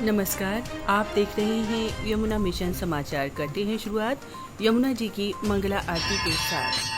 नमस्कार। आप देख रहे हैं यमुना मिशन समाचार। करते हैं शुरुआत यमुना जी की मंगला आरती के साथ।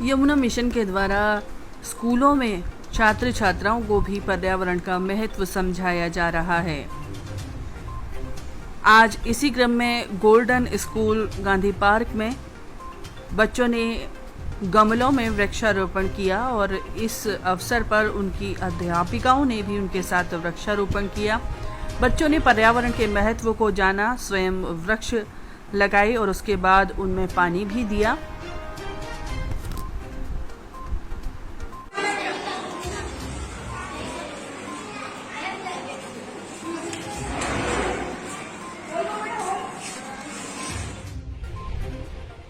यमुना मिशन के द्वारा स्कूलों में छात्र छात्राओं को भी पर्यावरण का महत्व समझाया जा रहा है। आज इसी क्रम में गोल्डन स्कूल गांधी पार्क में बच्चों ने गमलों में वृक्षारोपण किया और इस अवसर पर उनकी अध्यापिकाओं ने भी उनके साथ वृक्षारोपण किया। बच्चों ने पर्यावरण के महत्व को जाना, स्वयं वृक्ष लगाए और उसके बाद उनमें पानी भी दिया।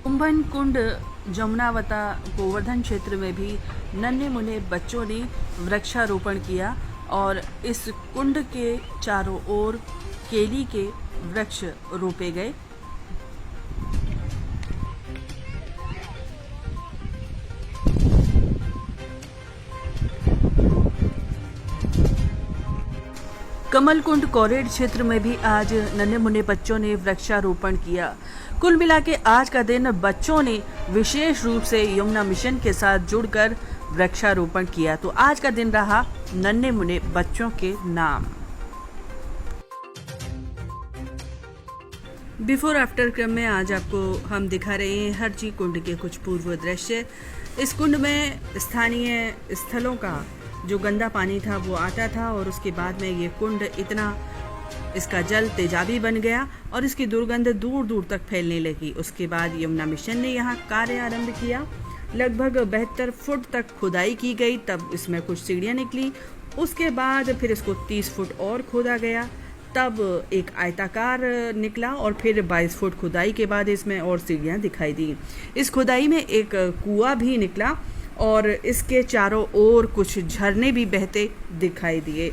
कुंभन कुंड, जमुनावता, गोवर्धन क्षेत्र में भी नन्हे मुन्ने बच्चों ने वृक्षारोपण किया और इस कुंड के चारों ओर केली के वृक्ष रोपे गए। कमलकुंड कोरेड क्षेत्र में भी आज नन्हे मुन्ने बच्चों ने वृक्षारोपण किया। कुल मिला के आज का दिन बच्चों ने विशेष रूप से यमुना मिशन के साथ जुड़कर वृक्षारोपण किया। तो आज का दिन रहा नन्हे मुन्ने बच्चों के नाम। बिफोर आफ्टर क्रम में आज आपको हम दिखा रहे हैं हरजी कुंड के कुछ पूर्व दृश्य। इस कुंड में स्थानीय स्थलों का जो गंदा पानी था वो आता था और उसके बाद में ये कुंड इतना, इसका जल तेजाबी बन गया और इसकी दुर्गंध दूर दूर तक फैलने लगी। उसके बाद यमुना मिशन ने यहाँ कार्य आरंभ किया। लगभग 72 फुट तक खुदाई की गई, तब इसमें कुछ सीढ़ियाँ निकली। उसके बाद फिर इसको 30 फुट और खोदा गया, तब एक आयताकार निकला और फिर 22 फुट खुदाई के बाद इसमें और सीढ़ियाँ दिखाई दी। इस खुदाई में एक कुआं भी निकला और इसके चारों ओर कुछ झरने भी बहते दिखाई दिए।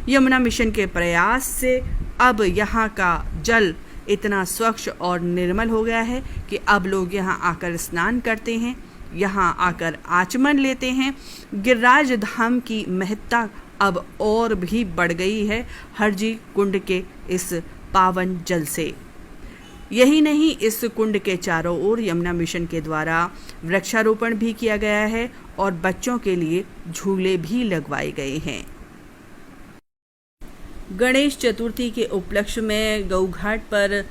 यमुना मिशन के प्रयास से अब यहाँ का जल इतना स्वच्छ और निर्मल हो गया है कि अब लोग यहाँ आकर स्नान करते हैं, यहाँ आकर आचमन लेते हैं। गिरिराज धाम की महत्ता अब और भी बढ़ गई है हरजी कुंड के इस पावन जल से। यही नहीं, इस कुंड के चारों ओर यमुना मिशन के द्वारा वृक्षारोपण भी किया गया है और बच्चों के लिए झूले भी लगवाए गए हैं। गणेश चतुर्थी के उपलक्ष्य में गऊ घाट पर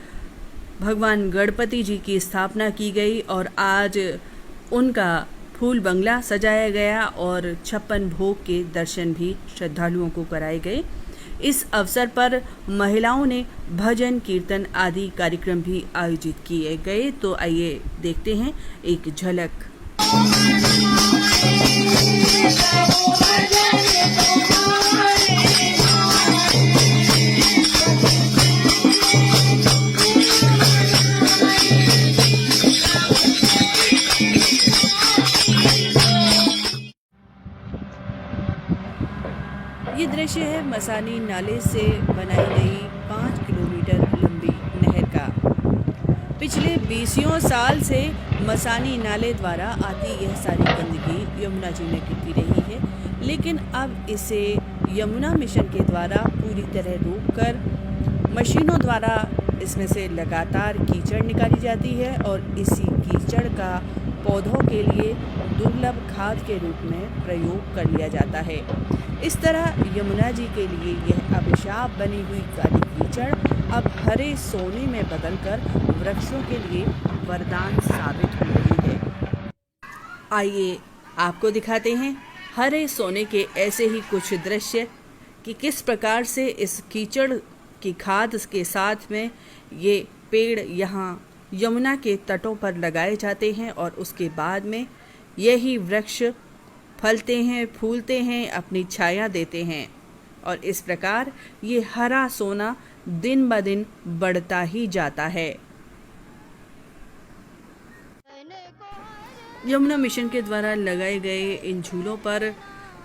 भगवान गणपति जी की स्थापना की गई और आज उनका फूल बंगला सजाया गया और 56 भोग के दर्शन भी श्रद्धालुओं को कराए गए। इस अवसर पर महिलाओं ने भजन कीर्तन आदि कार्यक्रम भी आयोजित किए गए। तो आइए देखते हैं एक झलक। ये दृश्य है मसानी नाले से बनाई गई 5 किलोमीटर लंबी नहर का। पिछले 20 साल से मसानी नाले द्वारा आती यह सारी गंदगी यमुना जी में गिरती रही है, लेकिन अब इसे यमुना मिशन के द्वारा पूरी तरह रोककर मशीनों द्वारा इसमें से लगातार कीचड़ निकाली जाती है और इसी कीचड़ का पौधों के लिए दुर्लभ खाद के रूप में प्रयोग कर लिया जाता है। इस तरह यमुना जी के लिए यह अभिशाप बनी हुई काली कीचड़ अब हरे सोने में बदलकर वृक्षों के लिए वरदान साबित हो रही है। आइए आपको दिखाते हैं हरे सोने के ऐसे ही कुछ दृश्य कि किस प्रकार से इस कीचड़ की खाद के साथ में ये पेड़ यहाँ यमुना के तटों पर लगाए जाते हैं और उसके बाद में यही वृक्ष फलते हैं, फूलते हैं, अपनी छाया देते हैं और इस प्रकार ये हरा सोना दिन ब दिन बढ़ता ही जाता है। यमुना मिशन के द्वारा लगाए गए इन झूलों पर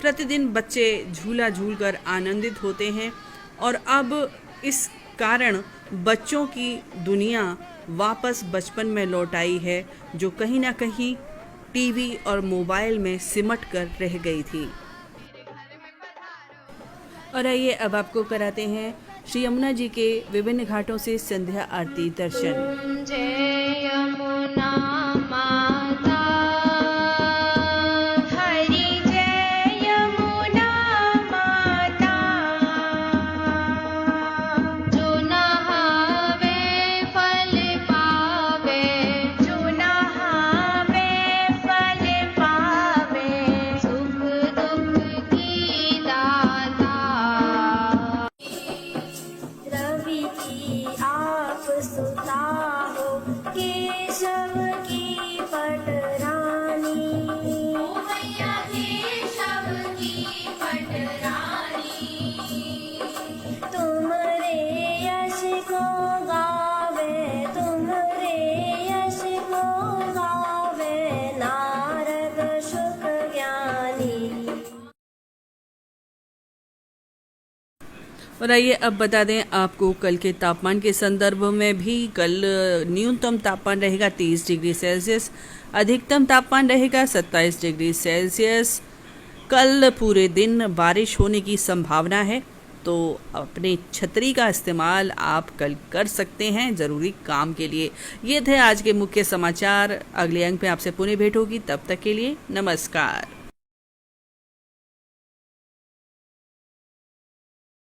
प्रतिदिन बच्चे झूला झूलकर आनंदित होते हैं और अब इस कारण बच्चों की दुनिया वापस बचपन में लौट आई है, जो कहीं ना कहीं टीवी और मोबाइल में सिमट कर रह गई थी। और आइए अब आपको कराते हैं श्री यमुना जी के विभिन्न घाटों से संध्या आरती दर्शन। जय यमुना माता, हरि जय यमुना माता, जो नहावे फल पावे, जो नहावे फल पावे, सुख दुख की दाता। रवि की आप सुता हो, केशव की पटरानी, ओ मैया केशव की पटरानी, तुमरे यश को गावे, तुमरे यश को गावे, नारद शुक ज्ञानी। और आइए अब बता दें आपको कल के तापमान के संदर्भ में भी। कल न्यूनतम तापमान रहेगा 30 डिग्री सेल्सियस, अधिकतम तापमान रहेगा 27 डिग्री सेल्सियस। कल पूरे दिन बारिश होने की संभावना है, तो अपने छतरी का इस्तेमाल आप कल कर सकते हैं ज़रूरी काम के लिए। ये थे आज के मुख्य समाचार। अगले अंक में आपसे पुनः भेंट होगी, तब तक के लिए नमस्कार।